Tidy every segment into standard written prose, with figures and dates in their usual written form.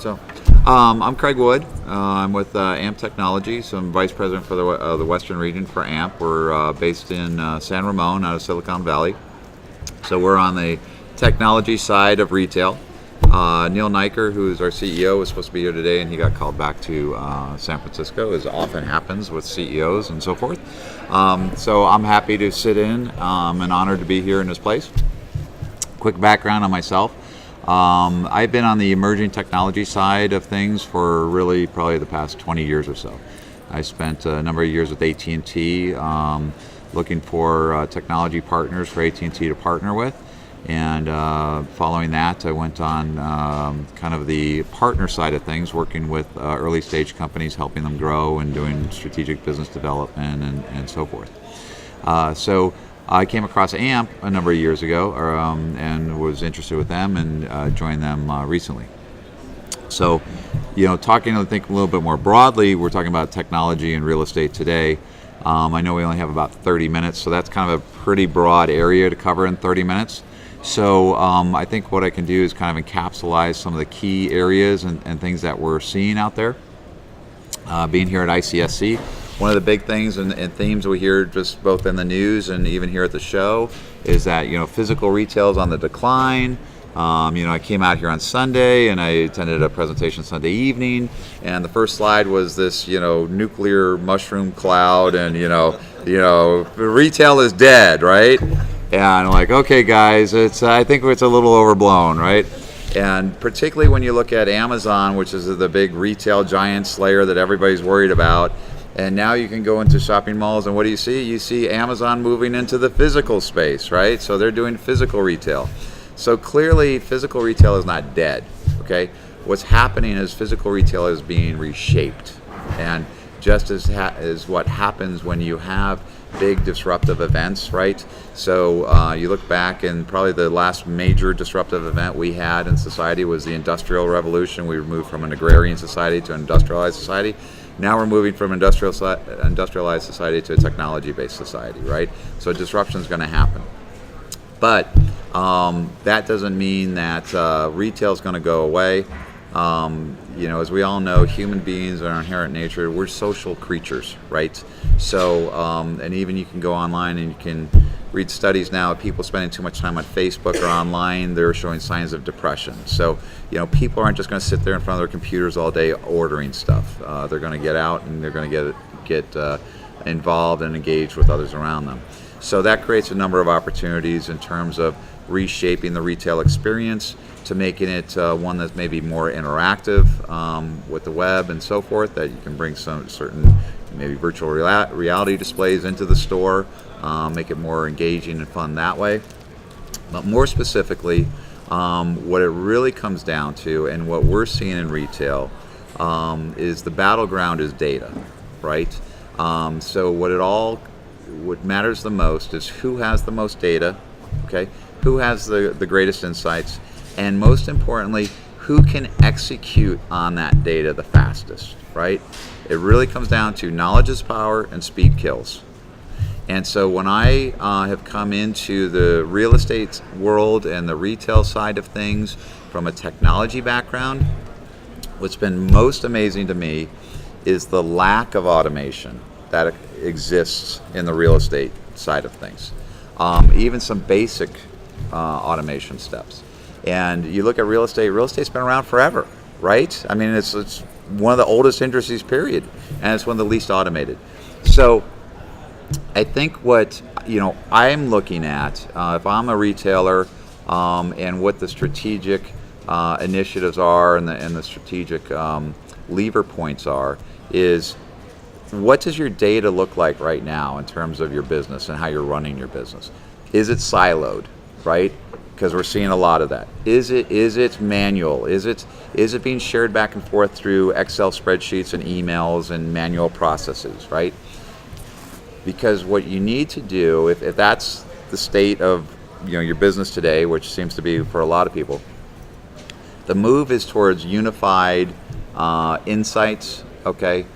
So, I'm Craig Wood. I'm with AMP Technologies. I'm Vice President for the Western region for AMP. We're based in San Ramon out of Silicon Valley. So we're on the technology side of retail. Neil Niker, who is our CEO, was supposed to be here today, and he got called back to San Francisco, as often happens with CEOs and so forth. So I'm happy to sit in and honored to be here in this place. Quick background on myself. I've been on the emerging technology side of things for really probably the past 20 years or so. I spent a number of years with AT&T looking for technology partners for AT&T to partner with. And following that, I went on kind of the partner side of things, working with early stage companies, helping them grow and doing strategic business development and so forth. So I came across AMP a number of years ago and was interested with them and joined them recently. So, talking, I think, a little bit more broadly, we're talking about technology and real estate today. I know we only have about 30 minutes, so that's kind of a pretty broad area to cover in 30 minutes. So I think what I can do is kind of encapsulate some of the key areas and things that we're seeing out there. Being here at ICSC, one of the big things and themes we hear just both in the news and even here at the show is that physical retail is on the decline. I came out here on Sunday and I attended a presentation Sunday evening, and the first slide was this nuclear mushroom cloud, and retail is dead, right? And I'm like, okay, guys, I think it's a little overblown, right? And particularly when you look at Amazon, which is the big retail giant slayer that everybody's worried about, and now you can go into shopping malls, and what do you see? You see Amazon moving into the physical space, right? So they're doing physical retail. So clearly, physical retail is not dead, okay? What's happening is physical retail is being reshaped. And just as what happens when you have big disruptive events, right? So you look back, and probably the last major disruptive event we had in society was the Industrial Revolution. We moved from an agrarian society to an industrialized society. Now we're moving from industrialized society to a technology-based society, right? So disruption is going to happen. But that doesn't mean that retail is going to go away. As we all know, human beings in our inherent nature, we're social creatures, right? So, and even you can go online and you can read studies now of people spending too much time on Facebook or online. They're showing signs of depression. So, people aren't just going to sit there in front of their computers all day ordering stuff. They're going to get out and they're going to get involved and engaged with others around them. So that creates a number of opportunities in terms of reshaping the retail experience to making it one that's maybe more interactive with the web and so forth, that you can bring some certain maybe virtual reality displays into the store, make it more engaging and fun that way. But more specifically, what it really comes down to, and what we're seeing in retail, is the battleground is data, right? So what matters the most is who has the most data, okay? Who has the greatest insights, and most importantly, who can execute on that data the fastest, right? It really comes down to knowledge is power and speed kills. And so when I have come into the real estate world and the retail side of things from a technology background, what's been most amazing to me is the lack of automation that exists in the real estate side of things. Even some basic automation steps. And you look at real estate's been around forever, right? I mean, it's one of the oldest industries, period, and it's one of the least automated. So I think what I'm looking at, if I'm a retailer, and what the strategic initiatives are and the strategic lever points are, is what does your data look like right now in terms of your business and how you're running your business? Is it siloed, right? Because we're seeing a lot of that. Is it manual? Is it being shared back and forth through Excel spreadsheets and emails and manual processes, right? Because what you need to do, if that's the state of your business today, which seems to be for a lot of people, the move is towards unified insights, okay?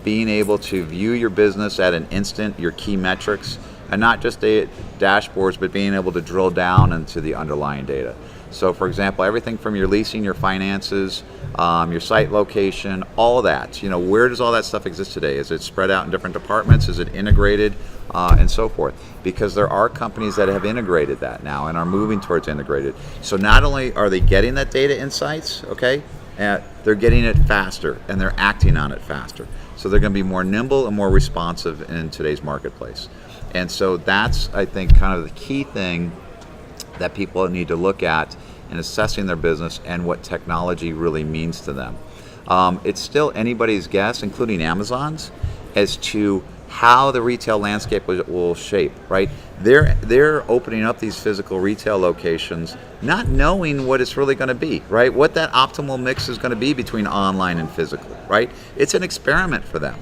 Being able to view your business at an instant, your key metrics, and not just dashboards, but being able to drill down into the underlying data. So for example, everything from your leasing, your finances, your site location, all of that. Where does all that stuff exist today? Is it spread out in different departments? Is it integrated? And so forth. Because there are companies that have integrated that now and are moving towards integrated. So not only are they getting that data insights, okay, they're getting it faster and they're acting on it faster. So they're going to be more nimble and more responsive in today's marketplace. And so that's, I think, kind of the key thing that people need to look at in assessing their business and what technology really means to them. It's still anybody's guess, including Amazon's, as to how the retail landscape will shape, right? They're opening up these physical retail locations not knowing what it's really going to be, right? What that optimal mix is going to be between online and physical, right? It's an experiment for them.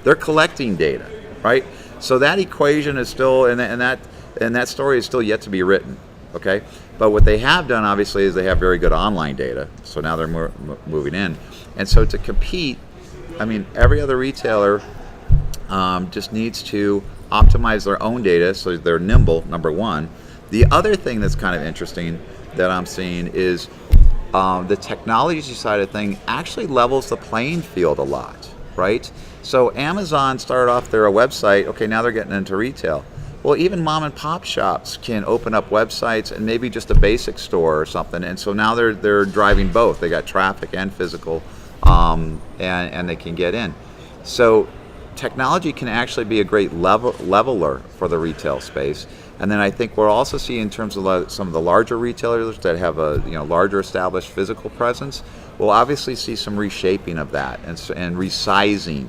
They're collecting data, right? So that equation is still, and that story is still yet to be written, okay? But what they have done, obviously, is they have very good online data. So now they're moving in. And so to compete, I mean, every other retailer just needs to optimize their own data so they're nimble, number one. The other thing that's kind of interesting that I'm seeing is the technology side of thing actually levels the playing field a lot, right? So Amazon started off their website, okay, now they're getting into retail. Well, even mom and pop shops can open up websites and maybe just a basic store or something, and so now they're driving both. They got traffic and physical, and they can get in. So technology can actually be a great leveler for the retail space. And then I think we'll also see in terms of some of the larger retailers that have a larger established physical presence, we'll obviously see some reshaping of that and resizing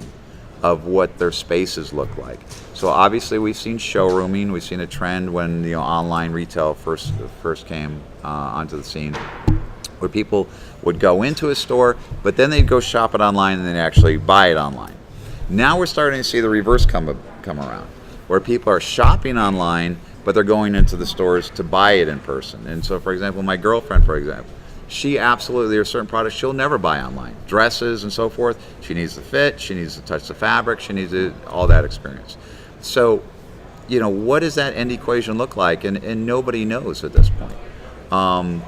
of what their spaces look like. So obviously we've seen showrooming, we've seen a trend when online retail first came onto the scene, where people would go into a store, but then they'd go shop it online and then actually buy it online. Now we're starting to see the reverse come around, where people are shopping online, but they're going into the stores to buy it in person. And so, for example, my girlfriend, she absolutely, there are certain products she'll never buy online. Dresses and so forth, she needs the fit, she needs to touch the fabric, she needs all that experience. So, what does that end equation look like? And nobody knows at this point.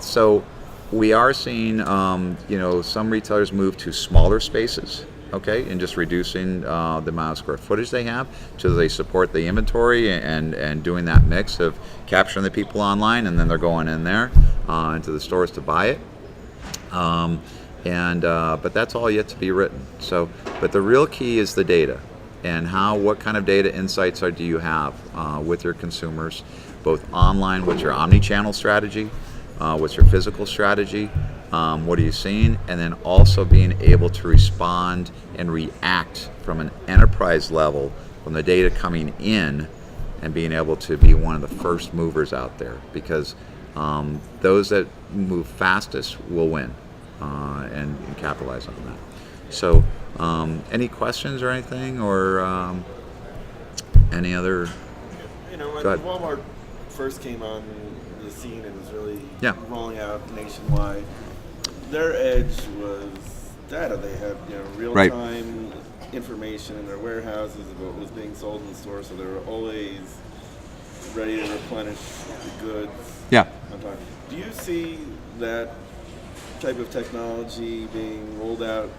So we are seeing, some retailers move to smaller spaces, okay, and just reducing the amount of square footage they have so they support the inventory and doing that mix of capturing the people online and then they're going in there into the stores to buy it. But that's all yet to be written. So, but the real key is the data and what kind of data insights do you have with your consumers, both online, what's your omni-channel strategy, what's your physical strategy, what are you seeing, and then also being able to respond and react from an enterprise level from the data coming in and being able to be one of the first movers out there, because those that move fastest will win and capitalize on that. So any questions or anything, or any other? When Walmart first came on the scene and was really rolling out nationwide, their edge was data. They had real-time information in their warehouses of what was being sold in the store, so they were always ready to replenish the goods on time. Do you see that type of technology being rolled out,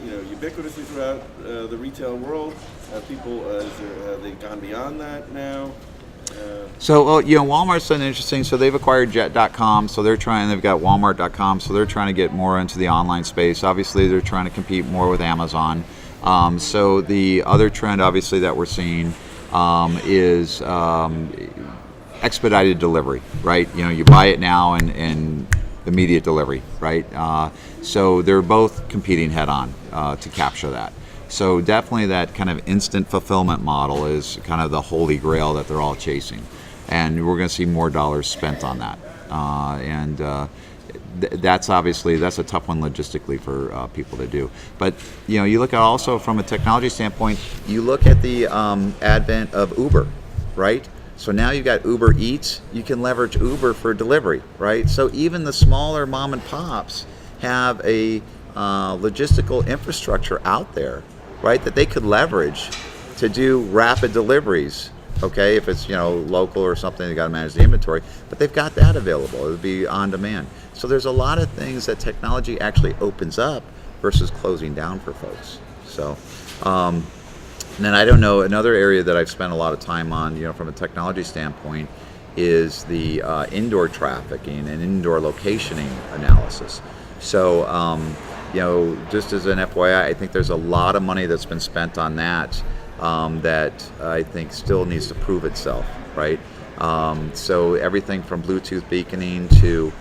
ubiquitously throughout the retail world? Have they gone beyond that now? Walmart's done interesting. So they've acquired Jet.com. So they've got Walmart.com. So they're trying to get more into the online space. Obviously, they're trying to compete more with Amazon. So the other trend, obviously, that we're seeing is expedited delivery, right? You buy it now and immediate delivery, right? So they're both competing head on to capture that. So definitely that kind of instant fulfillment model is kind of the holy grail that they're all chasing. And we're going to see more dollars spent on that. That's a tough one logistically for people to do. But you look at also from a technology standpoint, you look at the advent of Uber, right? So now you've got Uber Eats, you can leverage Uber for delivery, right? So even the smaller mom and pops have a logistical infrastructure out there, right, that they could leverage to do rapid deliveries okay, if it's local or something, they got to manage the inventory, but they've got that available. It would be on demand. So there's a lot of things that technology actually opens up versus closing down for folks. So and then I don't know, another area that I've spent a lot of time on, from a technology standpoint, is the indoor trafficking and indoor locationing analysis. So just as an FYI, I think there's a lot of money that's been spent on that that I think still needs to prove itself, right? So everything from Bluetooth beaconing to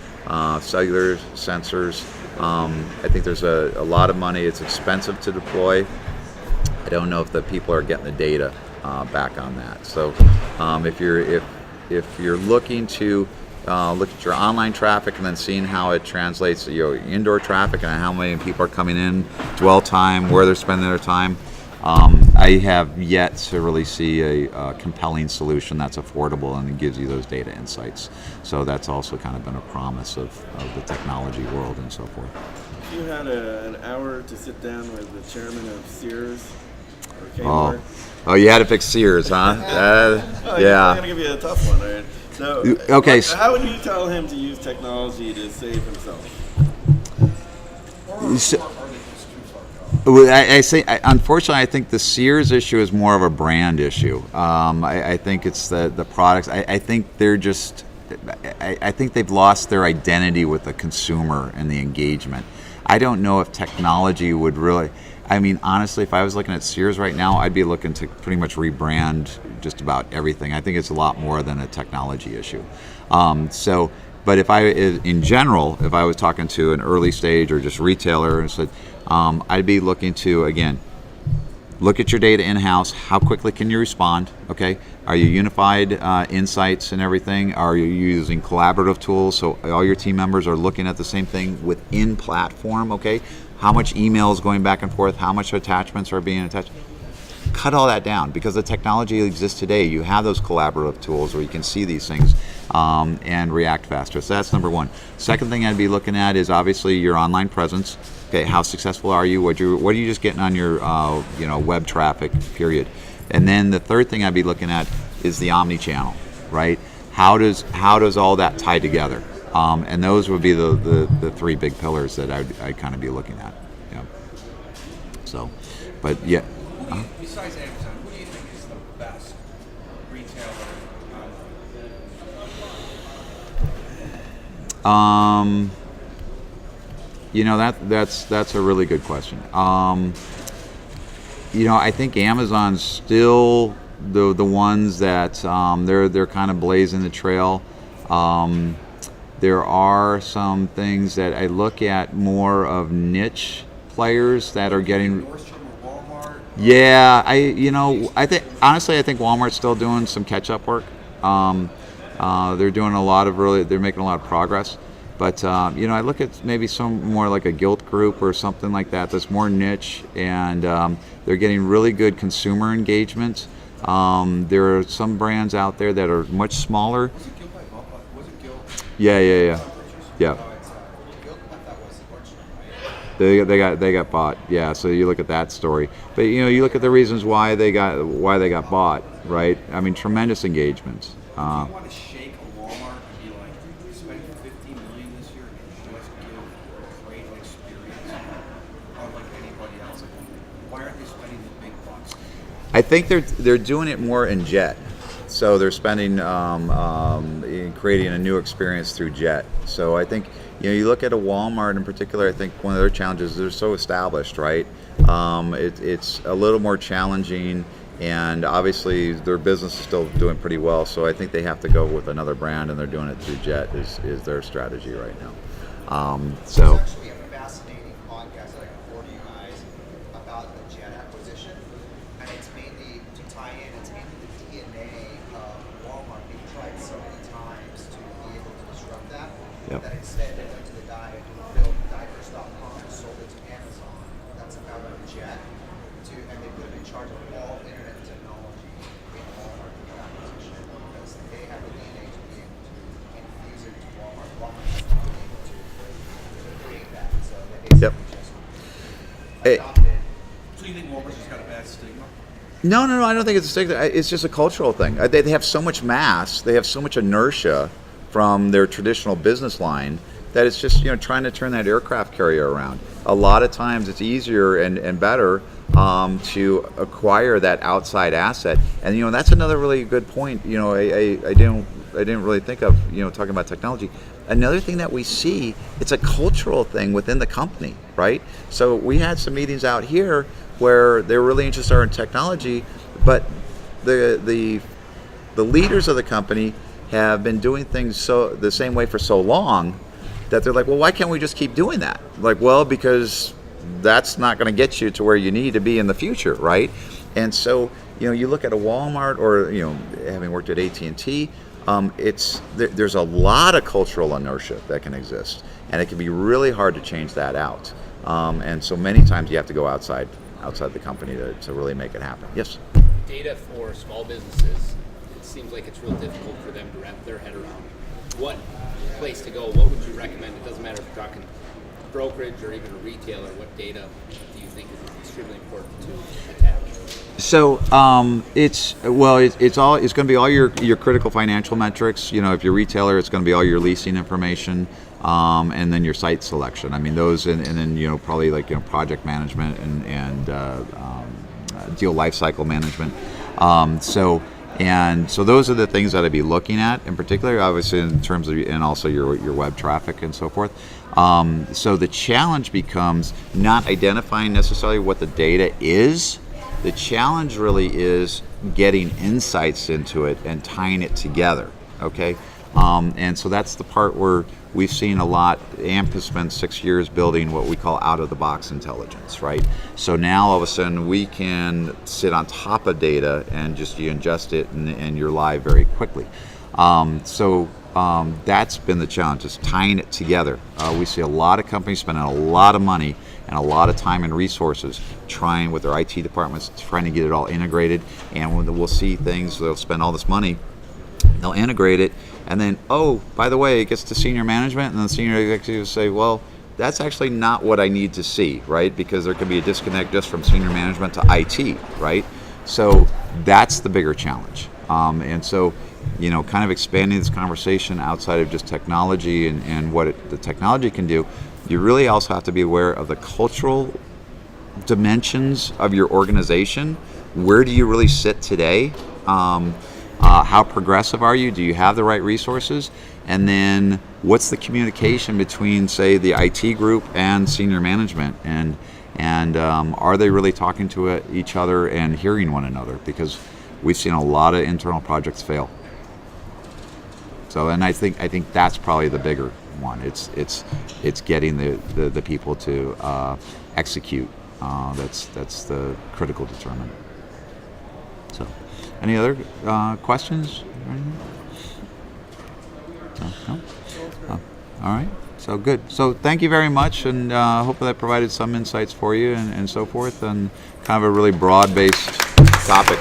cellular sensors, I think there's a lot of money. It's expensive to deploy. I don't know if the people are getting the data back on that. So if you're looking to look at your online traffic and then seeing how it translates to your indoor traffic and how many people are coming in, dwell time, where they're spending their time, I have yet to really see a compelling solution that's affordable and gives you those data insights. So that's also kind of been a promise of the technology world and so forth. If you had an hour to sit down with the chairman of Sears or Kmart. Oh, you had to pick Sears, huh? Yeah. I'm going to give you a tough one, right? So, okay. How would you tell him to use technology to save himself? Unfortunately, I think the Sears issue is more of a brand issue. I think it's the products. I think they're just. I think they've lost their identity with the consumer and the engagement. I don't know if technology would really. I mean, honestly, if I was looking at Sears right now, I'd be looking to pretty much rebrand just about everything. I think it's a lot more than a technology issue. But in general, if I was talking to an early stage or just retailer and said, I'd be looking to, again, look at your data in-house. How quickly can you respond? Okay, are you unified insights and everything? Are you using collaborative tools so all your team members are looking at the same thing within platform? Okay, how much email is going back and forth? How much attachments are being attached? Cut all that down because the technology exists today. You have those collaborative tools where you can see these things and react faster. So that's number one. Second thing I'd be looking at is obviously your online presence. Okay, how successful are you? What are you just getting on your web traffic? Period. And then the third thing I'd be looking at is the omni-channel, right? How does all that tie together? And those would be the three big pillars that I'd kind of be looking at. Yeah. So, but yeah. Besides Amazon, who do you think is the best retailer? That's a really good question. I think Amazon's still the ones that they're kind of blazing the trail. There are some things that I look at more of niche players that are getting. Yeah, I think honestly, I think Walmart's still doing some catch-up work. They're doing they're making a lot of progress. But I look at maybe some more like a Gilt Group or something like that that's more niche, and they're getting really good consumer engagement. There are some brands out there that are much smaller. Was it Gilt by Bubba? Was it Gilt? Yeah. They got bought. Yeah, so you look at that story. But you look at the reasons why they got bought, right? I mean, tremendous engagement. Do you want to shake a Walmart and be like, you spent $50 million this year and just give a great experience, unlike anybody else? Why aren't they spending the big bucks? I think they're doing it more in Jet. So they're spending in creating a new experience through Jet. So I think you look at a Walmart in particular. I think one of their challenges is they're so established, right? It's a little more challenging, and obviously their business is still doing pretty well. So I think they have to go with another brand, and they're doing it through Jet is their strategy right now. It's actually a fascinating podcast that I can forward to you guys about the Jet acquisition, and it's mainly to tie in. It's mainly the DNA of Walmart being tried so many times to be able to disrupt that. Yep. That instead they went to the dive, built diapers.com, and sold it to Amazon. That's about a Jet, and they put him in charge of all internet technology in Walmart for the acquisition because they have the DNA to be able to infuse it into Walmart. Walmart has to be able to create that. So they basically just adopted. So you think Walmart's just got a bad stigma? No, I don't think it's a stick. It's just a cultural thing. They have so much mass, they have so much inertia from their traditional business line that it's just trying to turn that aircraft carrier around. A lot of times it's easier and better to acquire that outside asset. And that's another really good point. I didn't really think of talking about technology. Another thing that we see, it's a cultural thing within the company, right? So we had some meetings out here where they were really interested in technology, but the leaders of the company have been doing things the same way for so long that they're like, well, why can't we just keep doing that? Like, well, because that's not going to get you to where you need to be in the future, right? And so, you look at a Walmart or, having worked at AT&T, there's a lot of cultural inertia that can exist, and it can be really hard to change that out. And so many times you have to go outside the company to really make it happen. Yes? Data for small businesses, it seems like it's real difficult for them to wrap their head around. What place to go? What would you recommend? It doesn't matter if you're talking brokerage or even a retailer. What data do you think is extremely important to attach? So it's going to be all your critical financial metrics. If you're a retailer, it's going to be all your leasing information, and then your site selection. I mean those, and then probably like project management and deal lifecycle management. So those are the things that I'd be looking at in particular, obviously in terms of, and also your web traffic and so forth. So the challenge becomes not identifying necessarily what the data is. The challenge really is getting insights into it and tying it together, okay? And so that's the part where we've seen a lot. AMP has spent 6 years building what we call out-of-the-box intelligence, right? So now all of a sudden we can sit on top of data and just you ingest it and you're live very quickly. That's been the challenge, is tying it together. We see a lot of companies spending a lot of money and a lot of time and resources trying with their IT departments, trying to get it all integrated. And when we'll see things, they'll spend all this money, they'll integrate it, and then, oh, by the way, it gets to senior management, and the senior executives say, well, that's actually not what I need to see, right? Because there can be a disconnect just from senior management to IT, right? So that's the bigger challenge. And so, kind of expanding this conversation outside of just technology and what the technology can do, you really also have to be aware of the cultural dimensions of your organization. Where do you really sit today? How progressive are you? Do you have the right resources? And then what's the communication between, say, the IT group and senior management? And are they really talking to each other and hearing one another? Because we've seen a lot of internal projects fail. So, and I think that's probably the bigger one. It's getting the people to execute. That's the critical determinant. So, any other questions? No? All right. So good. So thank you very much, and hopefully that provided some insights for you and so forth, and kind of a really broad-based topic.